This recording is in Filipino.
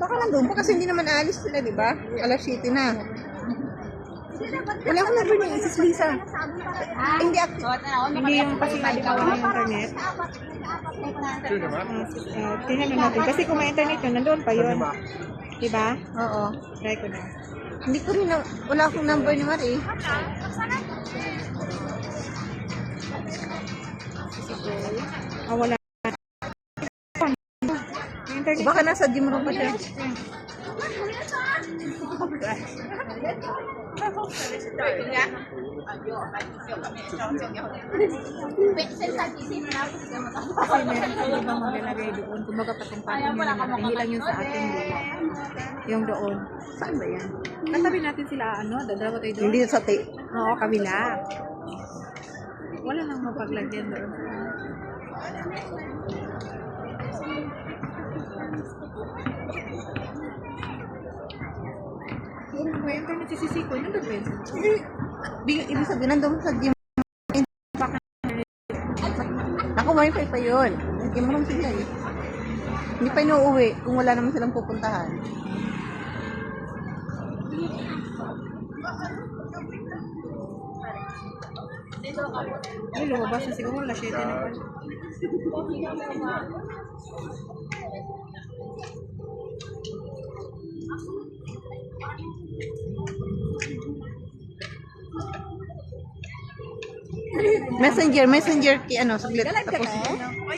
Baka nandun pa kasi hindi naman aalis sila, di ba? Alas 7 na. Wala akong number ni Isis Lisa. Hindi active. Hindi yung kasi nabitaw ng internet. Tingnan na natin. Kasi kung may internet yun, nandun pa yun. Diba? Oo. Try ko na. Hindi ko rin, wala akong number ni Marie. Wala. May internet. Baka nasa gym room pa siya. Kasi meron sa ibang maglalagay doon. Kumbaga patong-patong yun naman. Hindi lang yun sa atin. Yung doon. Saan ba yan? Katabi natin sila, ano? Dadalawa tayo doon. Hindi sa Oo, kabila. Wala nang mapaglagyan doon. May internet si Sisiko. Nandun ba yun? Ibig sabihin, nandun sa gym. Ako, wifi pa yun. Gym room sila eh. Hindi pa inuuwi kung wala naman silang pupuntahan. Ay, lumabas na siguro. Wala 7 na pala. Messenger, saglit. Tapos,